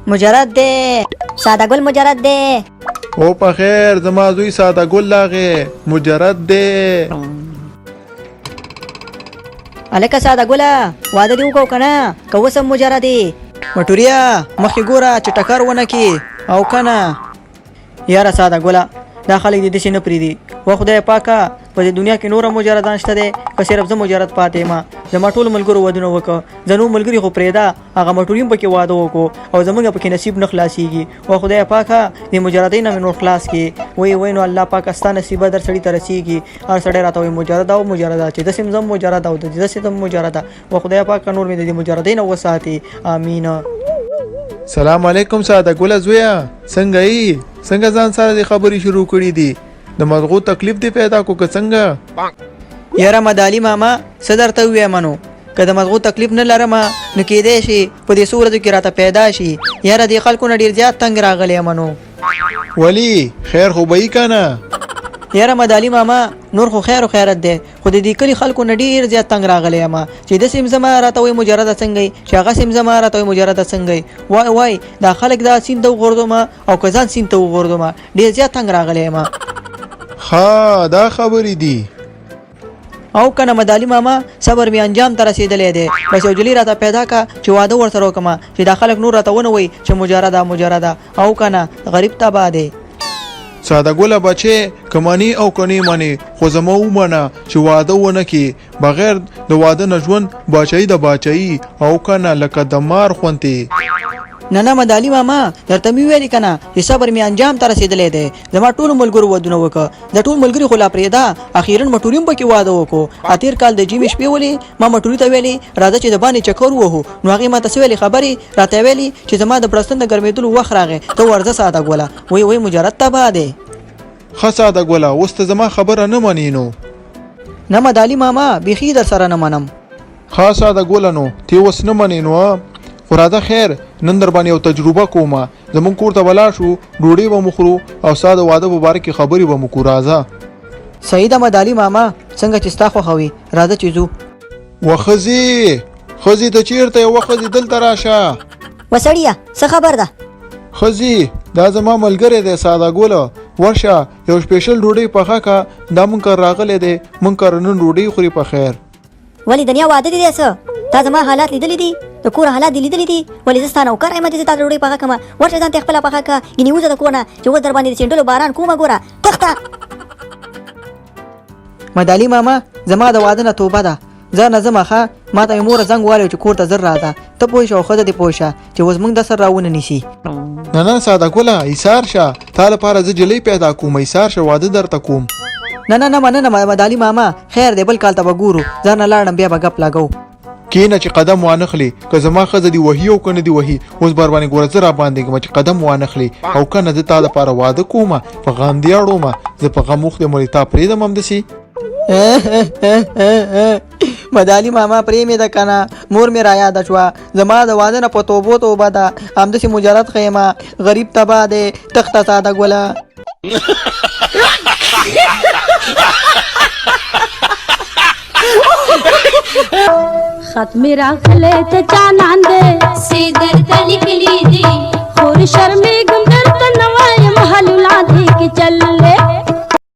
مجرد دی ساده ګل مجرد دی. او په خیر زما زوی ساده ګل لاغې مجرد دی. الکه ساده ګله واده دی وکړو کنه که وسم مجرد دی. مټوریا مخې ګوره چې ټکر ونه کی او کنه. یاره ساده ګله دا خلک دې داسې نه پرېږدي. و خدای پاکه په دې دنیا کې نوره مجردان شته دی که صرف زه مجرد پاتې یم. زما ټولو ملګرو ودونه وکړه زموږ ملګري خو پرېږده هغه مټوریم پکې واده وکړو او زموږ پکې نصیب نه خلاصېږي. و خدای پاکه دې مجردۍ نه مې نور خلاص کړي. وایي نو الله پاکه ستا نصیبه در سړي ته رسېږي. هر سړی راته وایي مجرده او مجرده چې داسې زم مجرده او داسې زم مجرده. و خدای پاکه نور مې د دې مجردۍ نه وساتي. امین. سلام علیکم ساده ګله زویه څنګه یې؟ څنګه ځان سره دې خبرې شروع کړي دي؟ د مغزو تکلیف دې پیدا کو که څنګه؟ یاره مدالي ماما څه درته ووایم نو که د مغزو تکلیف نه لرم نو کیدای شي په دې څو ورځو کې راته پیدا شي. یاره دې خلکو نه ډېر زیات تنګ راغلی یم نو. ولې خیر خو به یې که نه؟ یاره مدالي ماما نور خو خیر و خیرت دی خو د دې کلي خلکو نه ډېر زیات تنګ راغلی یم چې د سیم زما راته وایي مجرده څنګه چې هغه سیم زما راته وایي مجرده څنګه. وای دا خلک دا سیند ته وغورځوم او که ځان سیند ته وغورځوم ډېر زیات تنګ راغلی یم. ها دا خبرې دي. او کنه مدالي ماما صبر می انجام ته رسیدلی دی. بس یو جلی راته پیدا کا چې واده ورسره وکړم چې دا خلک نور راته ونه وایي چې مجرده او کنه غریب تباه دی. ساده ګله بچې که منې او که نه منې خو زما ومنه چې واده ونه کړي بغیر د واده نه ژوند باچایي د باچایي او کنه لکه د مار خوندې. نه مدالي ماما درته مې ویلي کنه چې صبر می انجام ته رسیدلی دی. زما ټولو ملګرو ودونه وکړه د ټول ملګري خو لا پرېږده اخیرا مټوریم پکې واده وکړو. تېر کال د جیمې شپې ولې ما مټوري ته ویلې راځه چې د باندې چکر ووهو نو هغې ما ته څه ویلې خبرې راته ویلې چې زما د پړستن د ګرمېدلو وخت راغی ته ورځه ساده ګوله وایي مجرد تباه دی. ښه ساده ګوله اوس ته زما خبره نه منې نو؟ نه مدالي ماما بیخي در سره نه منم. ښه ساده ګوله نو ته اوس نه منې نو خو راځه خیر نن در باندې یو تجربه کومه. زمونږ کور ته ولاړ شو ډوډۍ به مو خورو او ستا د واده په باره کې خبرې به مو کوو. راځه. صحیح ده مدالي ماما څنګه چې ستا خوښوي راځه چې ځو. و ښځې ته چېرته یې؟ و ښځې دلته راشه. و سړیه څه خبر ده؟ ښځې دا زما ملګری دی ساده ګوله ورشه یو سپیشل ډوډۍ پخه که دا مونږ کار راغلی دی مونږ کار نن ډوډۍ خوري په خیر. ولې دنیا واده دي څه تا زما حالات لیدلی دي د کور حالات دې لیدلی دي ولې زه ستا نوکر یم چې زه تا ډوډۍ پخه کړم. ورشه ځان ته خپله پخه کړه ګینې وځه د کور نه چې اوس در باندې د سینډلو باران کومه ګوره تخته. مدالي ماما زما د واده نه توبه ده زه نه ځم ښه ما ته مې مور زنګ وویلی چې کور ته زر راځه ته پوه شه او ښځه دې پوه شه چې اوس موږ د سر راونه نیسي. نه ساده ګوله ایثار شه تا لپاره زه جلۍ پیدا کوم ایثار شه واده درته کوم. نه مننه مدالي ماما خیر دی بل کال ته به ګورو زه نه لاړم بیا به ګپ لګو. کینه چې قدم وانخلي که زما ښځه دې وهي او که نه دې وهي اوس بار باندې ګوره زه راباندې کوم چې قدم وانخلي او که نه زه تا دپاره واده کومه په غم دې اړومه زه په غم اوښ دې تا پرېږدم همداسې. مدالي ماما پرې مې ده کنه مور مې را یاده شوه زما د واده نه په توبه ده همداسې مجرد خیمه غریب تباه دی تخته ساده ګوله. خط می راغله ته جانان دې سي درته لیکلي دي خور شرمېږم